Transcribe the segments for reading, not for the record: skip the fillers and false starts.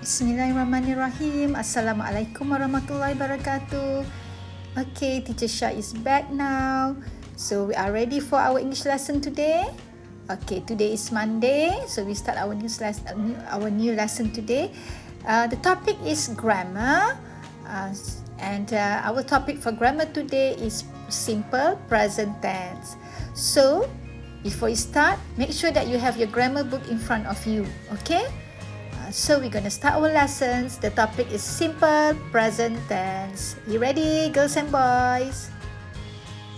Bismillahirrahmanirrahim. Assalamualaikum warahmatullahi wabarakatuh. Okay, Teacher Shah is back now. So we are ready for our English lesson today. Okay, today is Monday, so we start our new lesson today. The topic is grammar, and our topic for grammar today is simple present tense. So before you start, make sure that you have your grammar book in front of you. Okay. So we're going to start our lessons. The topic is simple present tense. You ready, girls and boys?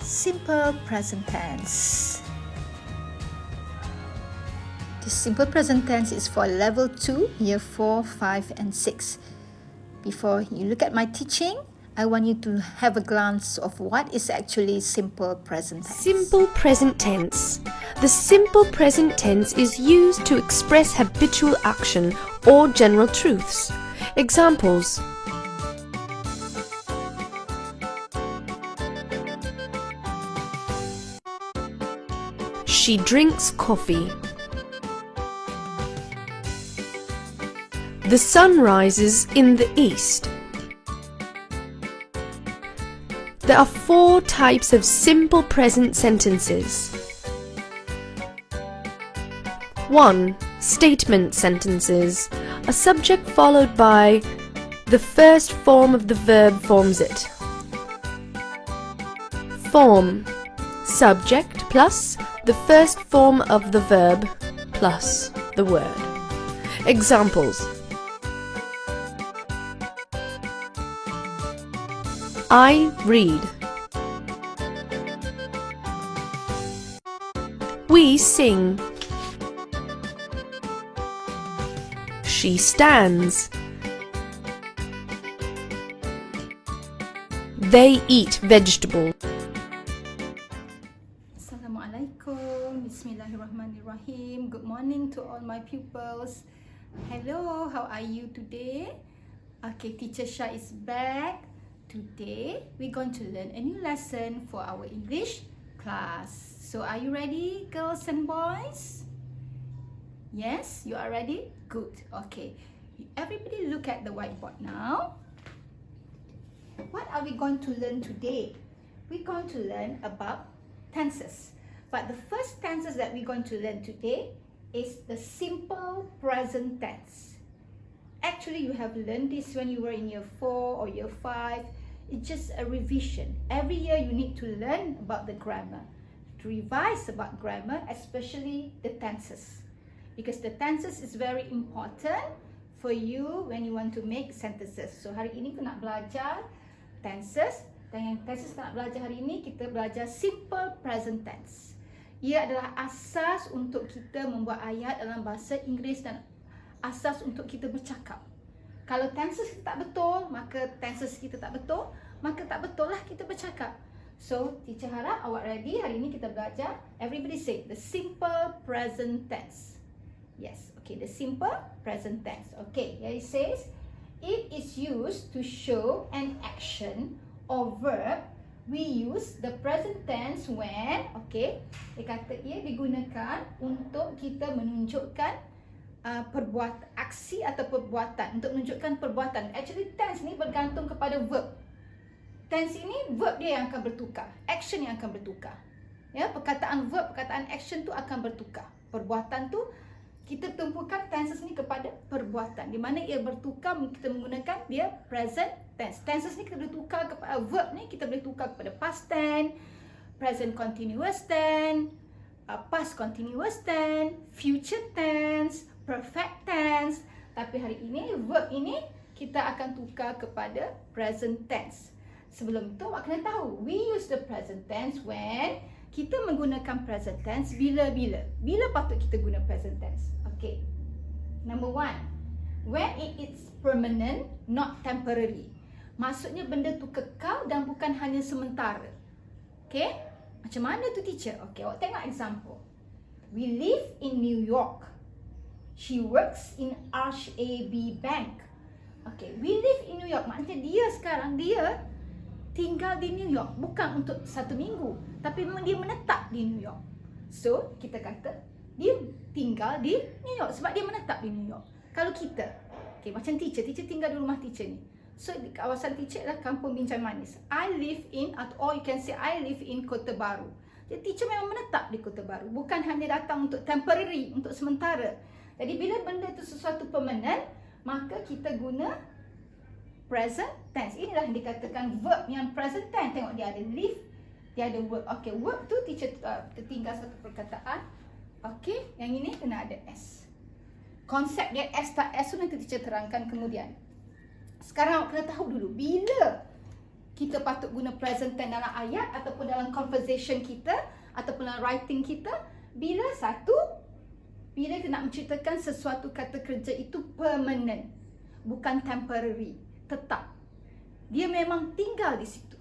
Simple present tense. The simple present tense is for level 2, year 4, 5 and 6. Before you look at my teaching, I want you to have a glance of what is actually simple present tense. Simple present tense. The simple present tense is used to express habitual action or general truths. Examples: she drinks coffee. The sun rises in the east. There are 4 types of simple present sentences. 1. Statement sentences. A subject followed by the first form of the verb forms it. Form. Subject plus the first form of the verb plus the word. Examples: I read. We sing. She stands. They eat vegetables. Assalamualaikum. Bismillahirrahmanirrahim. Good morning to all my pupils. Hello, how are you today? Okay, Teacher Shah is back. Today, we're going to learn a new lesson for our English class. So, are you ready, girls and boys? Yes, you are ready? Good. Okay. Everybody look at the whiteboard now. What are we going to learn today? We're going to learn about tenses. But the first tenses that we're going to learn today is the simple present tense. Actually, you have learned this when you were in year 4 or year 5. It's just a revision. Every year you need to learn about the grammar, to revise about grammar, especially the tenses. Because the tenses is very important for you when you want to make sentences. So hari ini kita nak belajar tenses, dan yang tenses kita nak belajar hari ini, kita belajar simple present tense. Ia adalah asas untuk kita membuat ayat dalam bahasa Inggeris dan asas untuk kita bercakap. Kalau tenses kita tak betul, maka tenses kita tak betul, maka tak betul lah kita bercakap. So, teacher harap awak ready. Hari ini kita belajar. Everybody say the simple present tense. Yes, okay, the simple present tense. Okay, here it says, it is used to show an action or verb. We use the present tense when, okay, dia kata ia digunakan untuk kita menunjukkan aksi atau perbuatan, untuk menunjukkan perbuatan. Actually, tense ni bergantung kepada verb. Tense ini verb dia yang akan bertukar, action yang akan bertukar. Ya, perkataan verb, perkataan action tu akan bertukar. Perbuatan tu kita tumpukan tenses ni kepada perbuatan. Di mana ia bertukar, kita menggunakan dia present tense. Tenses ni kita boleh tukar kepada verb ni, kita boleh tukar kepada past tense, present continuous tense, past continuous tense, future tense, perfect tense. Tapi hari ini verb ini kita akan tukar kepada present tense. Sebelum itu awak kena tahu, we use the present tense when kita menggunakan present tense bila-bila. Bila patut kita guna present tense? Okay. Number 1, when it is permanent, not temporary. Maksudnya benda tu kekal dan bukan hanya sementara. Okay? Macam mana tu, teacher? Okay, awak tengok example. We live in New York. She works in RHAB Bank. Okay, we live in New York. Maknanya dia sekarang, dia tinggal di New York. Bukan untuk 1 minggu, tapi memang dia menetap di New York. So, kita kata dia tinggal di New York sebab dia menetap di New York. Kalau kita, Okay, macam teacher tinggal di rumah teacher ni. So di kawasan teacher adalah Kampung Binjai Manis. I live in, or you can say I live in Kota Baru. Jadi teacher memang menetap di Kota Baru, bukan hanya datang untuk temporary, untuk sementara. Jadi bila benda itu sesuatu permanent, maka kita guna present tense. Inilah yang dikatakan verb yang present tense. Tengok dia ada live, dia ada work. Okay, work tu teacher tertinggal satu perkataan. Okay, yang ini kena ada S. Konsep dia S tak S tu nanti teacher terangkan kemudian. Sekarang awak kena tahu dulu, bila kita patut guna present tense dalam ayat ataupun dalam conversation kita ataupun dalam writing kita. Bila kita nak menceritakan sesuatu kata kerja itu permanent, bukan temporary, tetap. Dia memang tinggal di situ.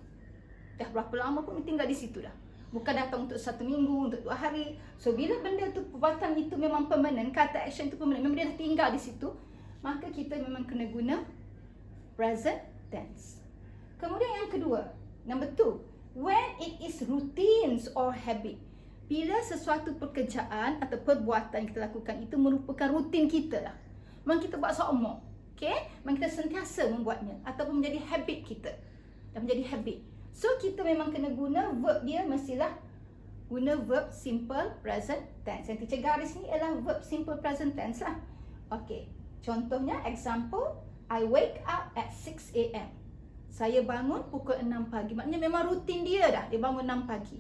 Dah berapa lama pun tinggal di situ dah. Bukan datang untuk 1 minggu, untuk 2 hari. So bila benda tu, perbuatan itu memang permanent, kata action itu permanent, memang dia dah tinggal di situ, maka kita memang kena guna present tense. Kemudian yang kedua, number 2, when it is routines or habit. Bila sesuatu pekerjaan atau perbuatan yang kita lakukan itu merupakan rutin kita lah. Memang kita buat seumur. Okay? Memang kita sentiasa membuatnya ataupun menjadi habit kita. Dan menjadi habit. So kita memang kena guna verb dia, mestilah guna verb simple present tense. Yang teacher garis ni adalah verb simple present tense lah. Okay. Contohnya, example, I wake up at 6 AM. Saya bangun pukul 6 pagi. Maknanya memang rutin dia dah. Dia bangun 6 pagi.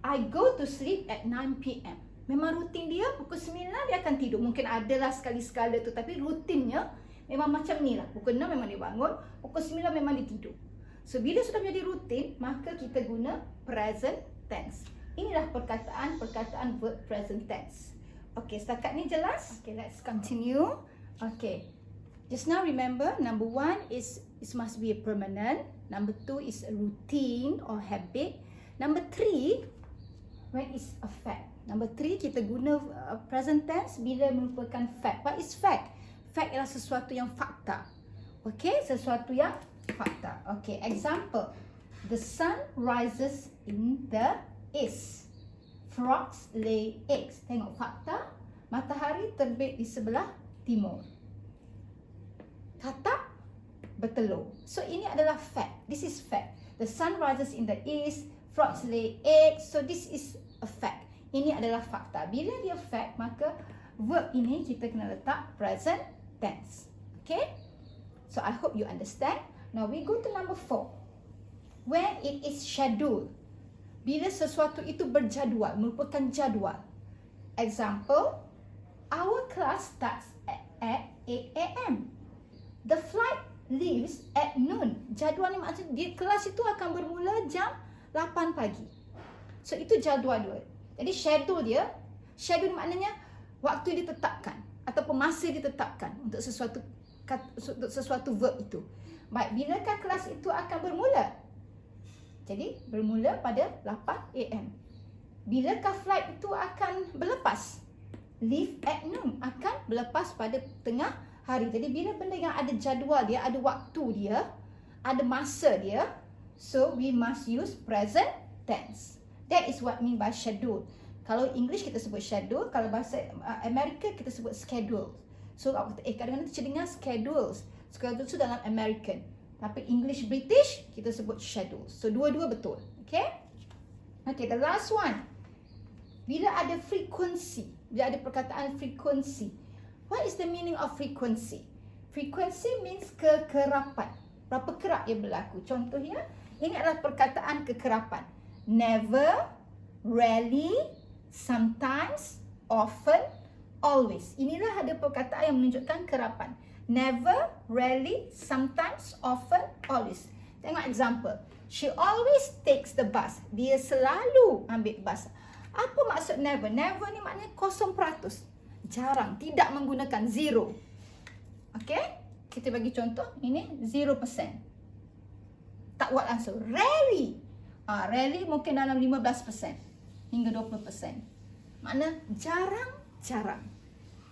I go to sleep at 9 PM. Memang rutin dia, pukul 9 dia akan tidur. Mungkin adalah sekali-sekala tu, tapi rutinnya memang macam ni lah. Pukul 6 memang dia bangun, pukul 9 memang dia tidur. So bila sudah menjadi rutin, maka kita guna present tense. Inilah perkataan verb present tense. Okay, setakat ni jelas? Okay, let's continue. Okay. Just now remember, number 1 is it must be a permanent. Number 2 is a routine or habit. Number 3, when it's a fact. Number 3, kita guna present tense bila merupakan fact. What is fact? Fact ialah sesuatu yang fakta. Okay, sesuatu yang fakta. Okay, example. The sun rises in the east. Frogs lay eggs. Tengok fakta. Matahari terbit di sebelah timur. Katak bertelur. So ini adalah fact. This is fact. The sun rises in the east. Frogs lay eggs. So this is a fact. Ini adalah fakta. Bila dia fact, maka verb ini kita kena letak present tense. Okay? So I hope you understand. Now we go to number 4. When it is scheduled. Bila sesuatu itu berjadual, merupakan jadual. Example, our class starts at 8 AM. The flight leaves at noon. Jadual ni maksudnya kelas itu akan bermula jam 8 pagi. So itu jadual dia. Jadi schedule maknanya waktu ditetapkan ataupun masa ditetapkan untuk sesuatu verb itu. Baik, bilakah kelas itu akan bermula? Jadi bermula pada 8 AM. Bilakah flight itu akan berlepas? Leave at noon, akan berlepas pada tengah hari. Jadi bila benda yang ada jadual dia, ada waktu dia, ada masa dia, so we must use present tense. That is what mean by schedule. Kalau English kita sebut schedule, kalau bahasa Amerika kita sebut schedule. So kadang-kadang kita dengar schedules. Schedule itu dalam American. Tapi English British kita sebut schedule. So dua-dua betul. Okay? Okay, the last one. Bila ada frequency, bila ada perkataan frequency. What is the meaning of frequency? Frequency means kekerapan. Berapa kerap ia berlaku? Contohnya, ini adalah perkataan kekerapan. Never, rarely, sometimes, often, always. Inilah ada perkataan yang menunjukkan kerapan. Never, rarely, sometimes, often, always. Tengok example. She always takes the bus. Dia selalu ambil bus. Apa maksud never? Never ni maknanya 0%. Jarang, tidak menggunakan, zero. Okay? Kita bagi contoh, ini 0%. Tak buat langsung. Rarely. Rarely mungkin dalam 15% hingga 20%. Makna jarang-jarang.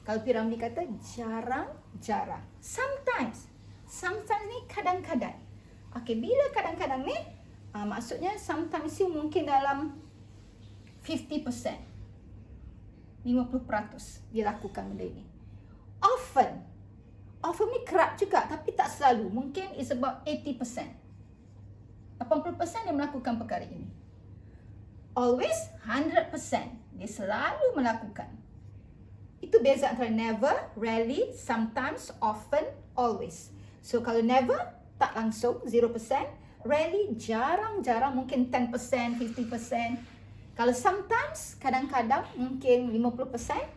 Kalau Piramli kata jarang-jarang. Sometimes. Sometimes ni kadang-kadang. Okay, bila kadang-kadang ni, maksudnya sometimes ni mungkin dalam 50%. 50% dilakukan benda ini. Often. Often ni kerap juga tapi tak selalu. Mungkin is about 80%. 80% dia melakukan perkara ini. Always 100%. Dia selalu melakukan. Itu beza antara never, rarely, sometimes, often, always. So kalau never, tak langsung, 0%. Rarely, jarang-jarang, mungkin 10%, 50%. Kalau sometimes, kadang-kadang, mungkin 50%.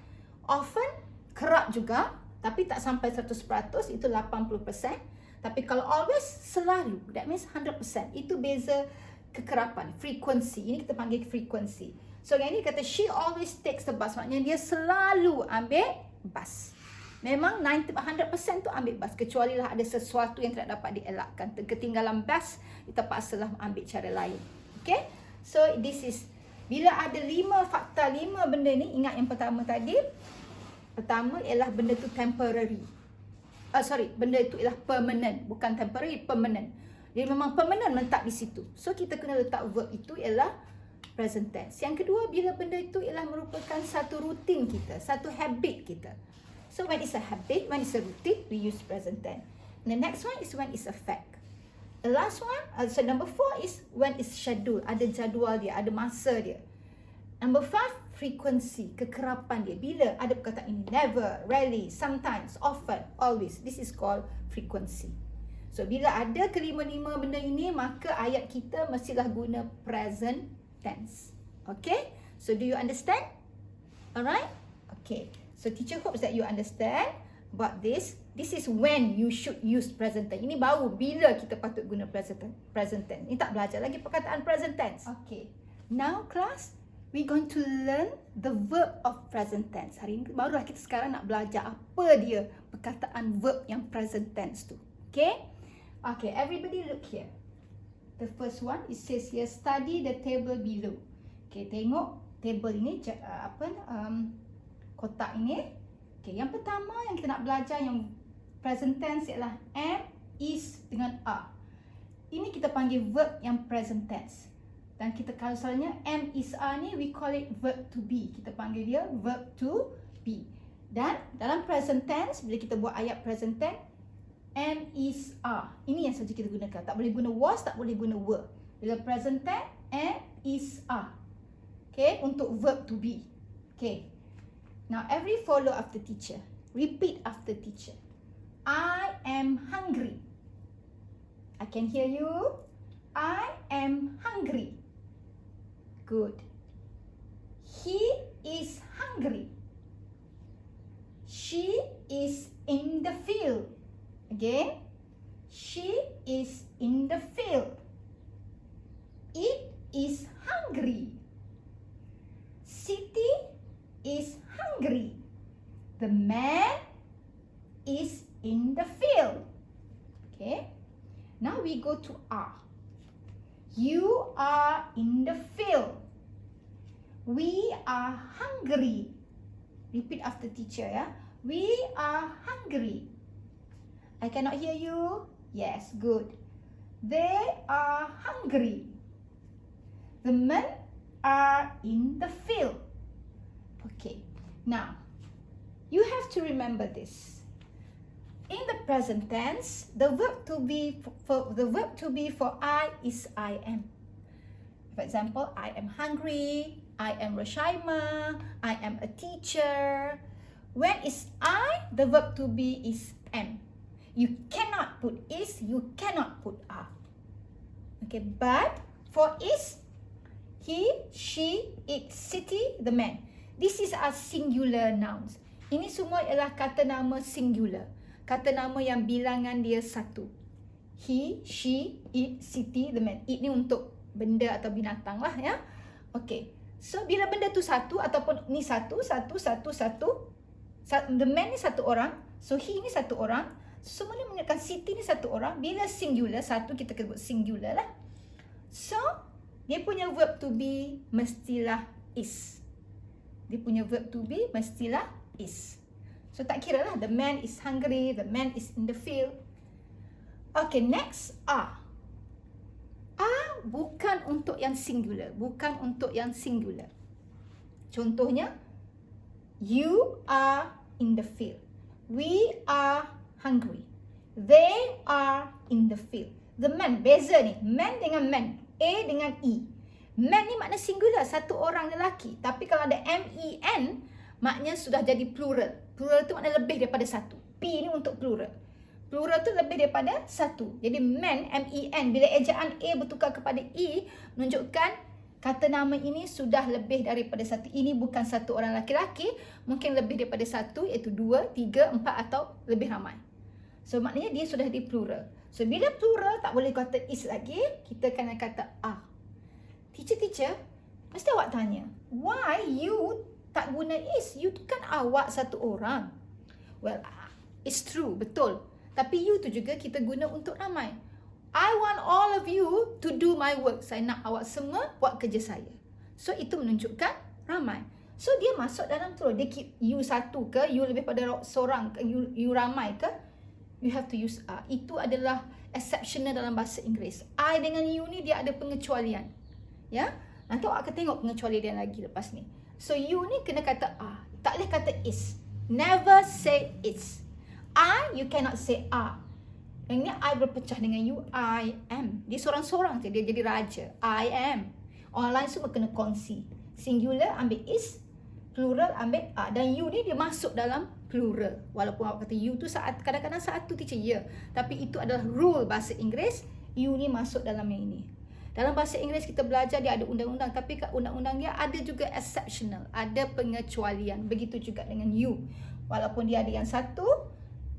Often, kerap juga, tapi tak sampai 100%, itu 80%. Tapi kalau always, selalu. That means 100%. Itu beza kekerapan, frequency. Ini kita panggil frequency. So yang ini kata she always takes the bus. Maknanya dia selalu ambil bus. Memang 100% tu ambil bus. Kecuali lah ada sesuatu yang tidak dapat dielakkan. Ketinggalan bus, kita paksalah ambil cara lain. Okay? So this is, bila ada 5 fakta, 5 benda ni, ingat yang pertama tadi. Pertama ialah benda tu temporary. Benda itu ialah permanent. Bukan temporary, permanent. Dia memang permanent letak di situ. So kita kena letak verb itu ialah present tense. Yang kedua, bila benda itu ialah merupakan satu rutin kita, satu habit kita. So when it's a habit, when it's a routine, we use present tense. And the next one is when it's a fact. The last one, so number 4 is when it's schedule. Ada jadual dia, ada masa dia. Number 5, frequency, kekerapan dia. Bila ada perkataan ini, never, rarely, sometimes, often, always. This is called frequency. So bila ada kelima-lima benda ini, maka ayat kita mestilah guna present tense. Okay? So do you understand? Alright? Okay. So teacher hopes that you understand about this. This is when you should use present tense. Ini baru bila kita patut guna present tense. Ini tak belajar lagi perkataan present tense. Okay. Now class, we're going to learn the verb of present tense. Hari ini barulah kita sekarang nak belajar apa dia perkataan verb yang present tense tu. Okay? Okay, everybody look here. The first one, it says here, study the table below. Okay, tengok table ini, kotak ini. Okay, yang pertama yang kita nak belajar yang present tense ialah am, is dengan are. Ini kita panggil verb yang present tense. Dan kita kalau selalunya am, is, are ni, we call it verb to be. Kita panggil dia verb to be. Dan dalam present tense, bila kita buat ayat present tense, am, is, are. Ini yang saja kita gunakan. Tak boleh guna was, tak boleh guna were. Bila present tense, am, is, are. Okay, untuk verb to be. Okay. Now, every follow after teacher. Repeat after teacher. I am hungry. I can hear you. I am hungry. Good. He is hungry. She is in the field. Again, she is in the field. It is hungry. Siti is hungry. The man is in the field. Okay. Now we go to are. You are in the field. We are hungry. Repeat after teacher, ya. We are hungry. I cannot hear you. Yes, good. They are hungry. The men are in the field. Okay. Now, you have to remember this. In the present tense, the verb to be for I is I am. For example, I am hungry, I am Rashaima, I am a teacher. When is I, the verb to be is am. You cannot put is, you cannot put are. Okay, but for is, he, she, it, city, the man. This is a singular nouns. Ini semua ialah kata nama singular. Kata nama yang bilangan dia satu. He, she, it, city, the man. It ni untuk benda atau binatang lah, ya. Okay. So, bila benda tu satu ataupun ni satu. The man ni satu orang. So, he ni satu orang. Semua ni menunjukkan city ni satu orang. Bila singular, satu kita sebut singular lah. So, dia punya verb to be mestilah is. Dia punya verb to be mestilah is. So, tak kira lah. The man is hungry. The man is in the field. Okay, next, are. Are bukan untuk yang singular. Bukan untuk yang singular. Contohnya, you are in the field. We are hungry. They are in the field. The man, beza ni. Man dengan man. A dengan E. Man ni makna singular, satu orang lelaki. Tapi kalau ada M-E-N, maknanya sudah jadi plural. Plural tu makna lebih daripada satu. P ni untuk plural. Plural tu lebih daripada satu. Jadi man, M-E-N, bila ejaan A bertukar kepada E, menunjukkan kata nama ini sudah lebih daripada satu. Ini bukan satu orang laki-laki, mungkin lebih daripada satu, iaitu 2, 3, 4 atau lebih ramai. So maknanya dia sudah di plural. So bila plural tak boleh kata is lagi, kita kena kata are. Teacher, mesti awak tanya, why you tak guna is? You tu kan awak satu orang. Well, it's true, betul. Tapi you tu juga kita guna untuk ramai. I want all of you to do my work. Saya nak awak semua buat kerja saya. So itu menunjukkan ramai. So dia masuk dalam plural. Dia keep you satu ke, you lebih pada seorang ke, you ramai ke, you have to use are. Itu adalah exceptional dalam bahasa Inggeris. I dengan you ni dia ada pengecualian. Ya? Nanti awak akan tengok pengecualian lagi lepas ni. So you ni kena kata are. Tak boleh kata is. Never say is. I, you cannot say are. Yang ni I berpecah dengan you, I am. Dia seorang-seorang je, dia jadi raja. I am. Orang lain semua kena kongsi. Singular ambil is, plural ambil are. Dan you ni dia masuk dalam plural. Walaupun awak kata you tu saat kadang-kadang satu teacher, ya. Tapi itu adalah rule bahasa Inggeris. You ni masuk dalam yang ini. Dalam bahasa Inggeris kita belajar dia ada undang-undang. Tapi kat undang-undang dia ada juga exceptional. Ada pengecualian. Begitu juga dengan you. Walaupun dia ada yang satu,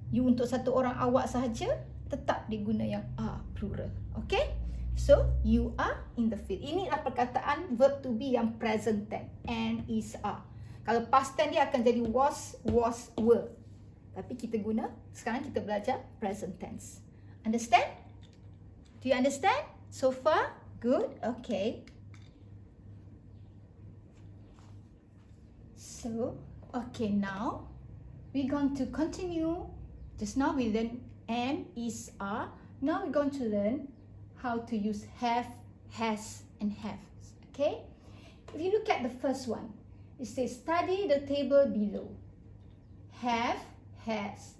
you untuk satu orang awak sahaja, tetap diguna yang are plural. Okay? So, you are in the field. Ini adalah perkataan verb to be yang present tense. And, is, are. Kalau past tense dia akan jadi was, were. Tapi kita guna, sekarang kita belajar present tense. Understand? Do you understand? So far? Good? Okay. So, okay, now we're going to continue. Just now we learned am, is, are. Now we're going to learn how to use have, has, and have. Okay? If you look at the first one, it says study the table below. Have, has.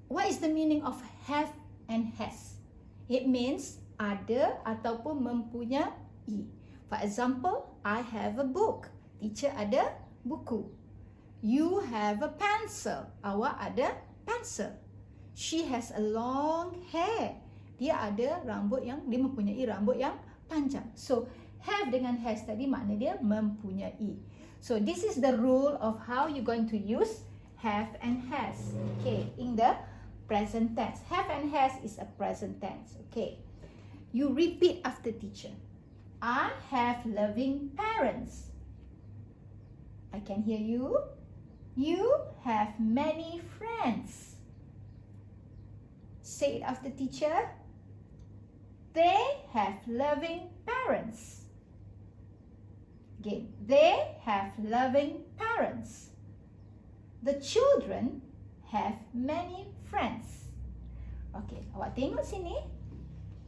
What is the meaning of have and has? It means ada ataupun mempunyai. For example, I have a book. Teacher ada buku. You have a pencil. Awak ada pencil. She has a long hair. Dia ada rambut yang, dia mempunyai rambut yang panjang. So, have dengan has tadi makna dia mempunyai. So, this is the rule of how you're going to use have and has. Okay, in the present tense. Have and has is a present tense. Okay. You repeat after teacher. I have loving parents. I can hear you. You have many friends. Say it after teacher. They have loving parents. Again, they have loving parents. The children have many friends. Okay, awak tengok sini.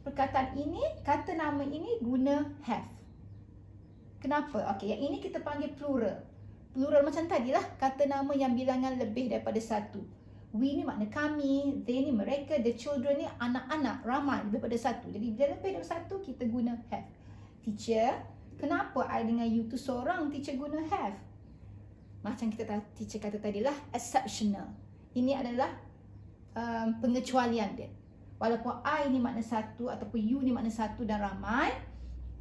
Perkataan ini, kata nama ini guna have. Kenapa? Okay, yang ini kita panggil plural. Plural macam tadi lah, kata nama yang bilangan lebih daripada satu. We ni makna kami, they ni mereka, the children ni anak-anak, ramai lebih daripada satu. Jadi bila lebih daripada satu, kita guna have. Teacher, kenapa I dengan you tu seorang teacher guna have? Macam teacher kata tadi lah, exceptional. Ini adalah pengecualian dia. Walaupun I ni makna satu ataupun you ni makna satu dan ramai,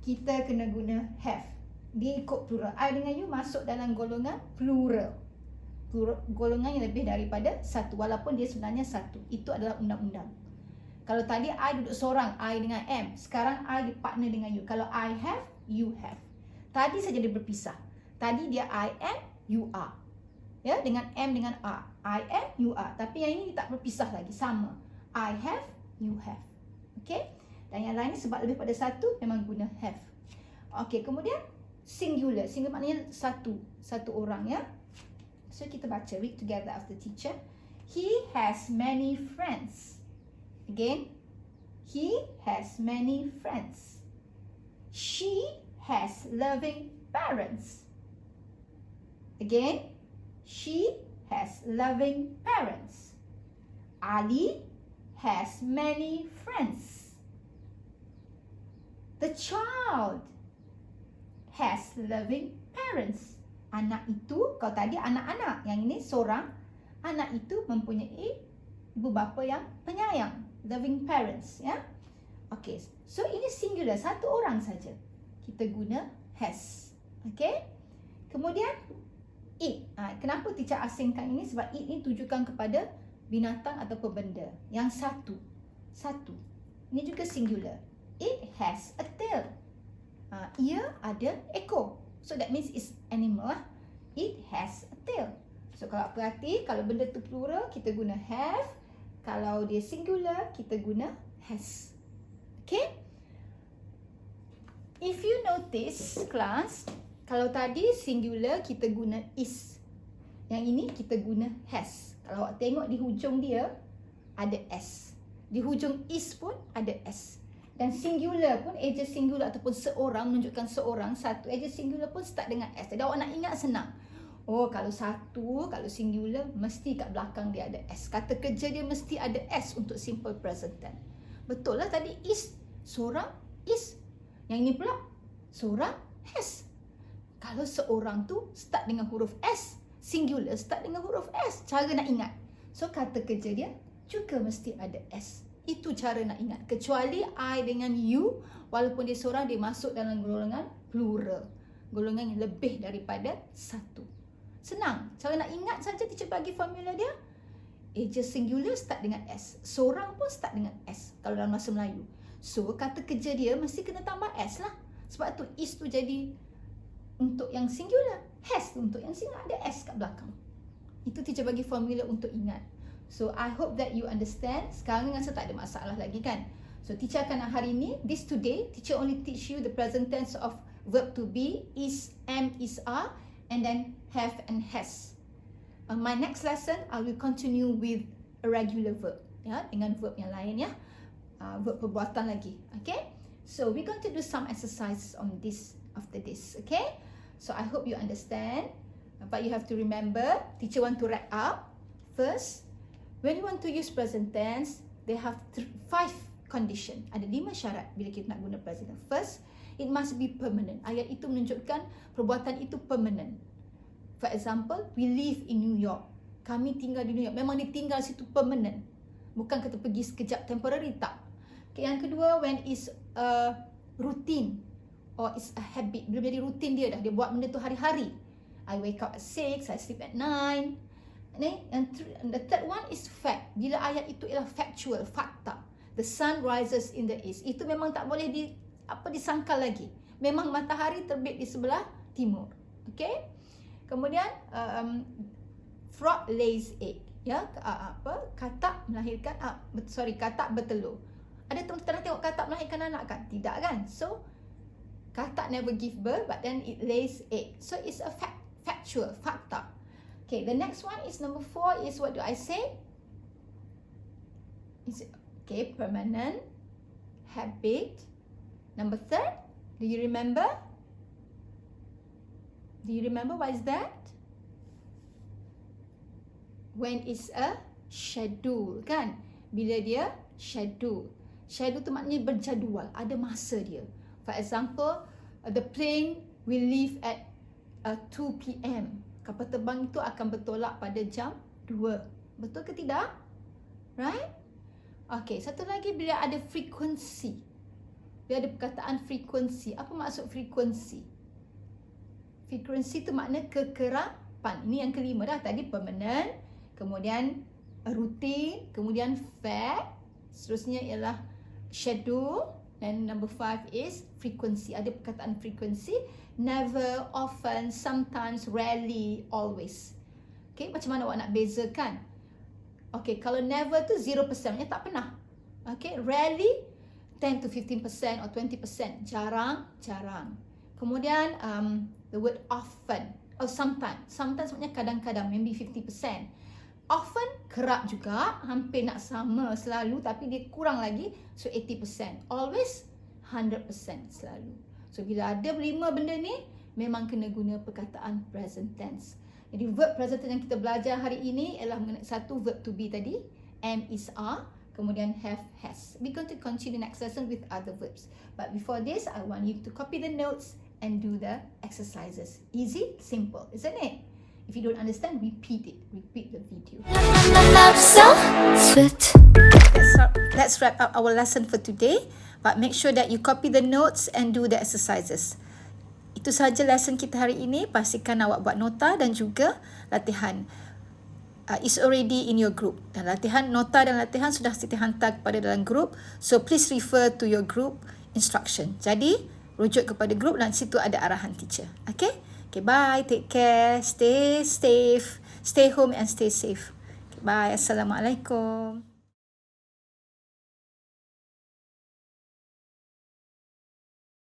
kita kena guna have. Dia ikut plural. I dengan you masuk dalam golongan plural. Golongan yang lebih daripada satu. Walaupun dia sebenarnya satu. Itu adalah undang-undang. Kalau tadi I duduk seorang, I dengan am. Sekarang I partner dengan you. Kalau I have, you have. Tadi saja dia berpisah. Tadi dia I am, you are. Ya, dengan am dengan are. I am, you are. Tapi yang ini tak berpisah lagi. Sama. I have, you have. Okay? Dan yang lain sebab lebih pada satu, memang guna have. Okay, kemudian singular. Singular maknanya satu. Satu orang, ya. So, kita baca. Read together after teacher. He has many friends. Again. He has many friends. She has loving parents. Again. She has loving parents. Ali has many friends. The child has loving parents. Anak itu, kalau tadi anak-anak, yang ini seorang. Anak itu mempunyai ibu bapa yang penyayang, loving parents, ya. Okay, so ini singular, satu orang saja. Kita guna has. Okay. Kemudian it. Kenapa teacher asingkan ini? Sebab it ini tujukan kepada binatang ataupun benda. Yang satu. Satu. Ini juga singular. It has a tail. Ia ada ekor. So that means it's animal. It has a tail. So kalau perhati, kalau benda tu plural, kita guna have. Kalau dia singular, kita guna has. Okay? If you notice, class, kalau tadi singular, kita guna is. Yang ini kita guna has. Kalau awak tengok di hujung dia, ada s. Di hujung is pun ada s. Dan singular pun, eja singular ataupun seorang, menunjukkan seorang, satu. Eja singular pun start dengan s. Jadi awak nak ingat senang. Oh, kalau satu, kalau singular, mesti kat belakang dia ada s. Kata kerja dia mesti ada s untuk simple present tense. Betul lah tadi is, seorang, is. Yang ini pula, seorang, has. Kalau seorang tu start dengan huruf S, singular start dengan huruf S. Cara nak ingat. So, kata kerja dia juga mesti ada S. Itu cara nak ingat. Kecuali I dengan you, walaupun dia seorang, dia masuk dalam golongan plural. Golongan yang lebih daripada satu. Senang. Cara nak ingat saja teacher bagi formula dia. Eja singular start dengan S. Seorang pun start dengan S kalau dalam bahasa Melayu. So, kata kerja dia mesti kena tambah S lah. Sebab tu is tu jadi untuk yang singular, has untuk yang singular, ada s kat belakang. Itu teacher bagi formula untuk ingat. So I hope that you understand. Sekarang rasa tak ada masalah lagi kan? So teacher akan hari ini, this today, teacher only teach you the present tense of verb to be, is, am, is, are, and then have and has. My next lesson, I will continue with a regular verb, ya, dengan verb yang lain, ya, verb perbuatan lagi. Okay? So we're going to do some exercises on this after this, okay? So I hope you understand, but you have to remember, teacher want to wrap up. First, when you want to use present tense, they have 5 condition. Ada 5 syarat bila kita nak guna present tense. First, it must be permanent. Ayat itu menunjukkan perbuatan itu permanent. For example, we live in New York. Kami tinggal di New York. Memang dia tinggal situ permanent. Bukan kata pergi sekejap temporary, tak. Okay, yang kedua, when is a routine or it's a habit. Bila jadi rutin dia dah. Dia buat benda tu hari-hari. I wake up at 6, I sleep at 9. And the third one is fact. Bila ayat itu ialah factual, fakta. The sun rises in the east. Itu memang tak boleh disangkal lagi. Memang matahari terbit di sebelah timur. Okay? Kemudian frog lays egg. Ya, katak melahirkan katak bertelur. Ada pernah tengok katak melahirkan anak kan? Tidak kan? So katak never give birth, but then it lays egg. So it's a factual, fakta. Okay, the next one is number 4 is, what do I say? Is okay, permanent, habit. Number 3, do you remember? Do you remember what is that? When is a schedule, kan? Bila dia schedule. Schedule tu maknanya berjadual, ada masa dia. For example, the plane will leave at 2 PM. Kapal terbang itu akan bertolak pada jam 2. Betul ke tidak? Right? Okay, satu lagi bila ada frequency. Bila ada perkataan frequency. Apa maksud frequency? Frequency itu makna kekerapan. Ini yang kelima dah. Tadi permanent, kemudian routine, kemudian fact. Seterusnya ialah schedule. Dan number 5 is frequency. Ada perkataan frequency. Never, often, sometimes, rarely, always. Okay, macam mana awak nak bezakan? Okay, kalau never tu 0%, maknanya tak pernah. Okay, rarely 10 to 15% or 20%. Jarang, jarang. Kemudian the word often. Oh, sometimes. Sometimes maknanya kadang-kadang, maybe 50%. Often, kerap juga. Hampir nak sama selalu, tapi dia kurang lagi. So, 80%. Always, 100% selalu. So, bila ada 5 benda ni, memang kena guna perkataan present tense. Jadi, verb present tense yang kita belajar hari ini ialah mengenai satu verb to be tadi. am, is, are. Kemudian have, has. We're going to continue next lesson with other verbs. But before this, I want you to copy the notes and do the exercises. Easy, simple, isn't it? If you don't understand, repeat it. Repeat the video. Love so sweet. Let's wrap up our lesson for today. But make sure that you copy the notes and do the exercises. Itu sahaja lesson kita hari ini. Pastikan awak buat nota dan juga latihan. Is already in your group. Dan latihan, nota dan latihan sudah Siti hantar kepada dalam group. So please refer to your group instruction. Jadi, rujuk kepada group dan situ ada arahan teacher. Okay? Okay, bye. Take care. Stay safe. Stay home and stay safe. Okay, bye. Assalamualaikum.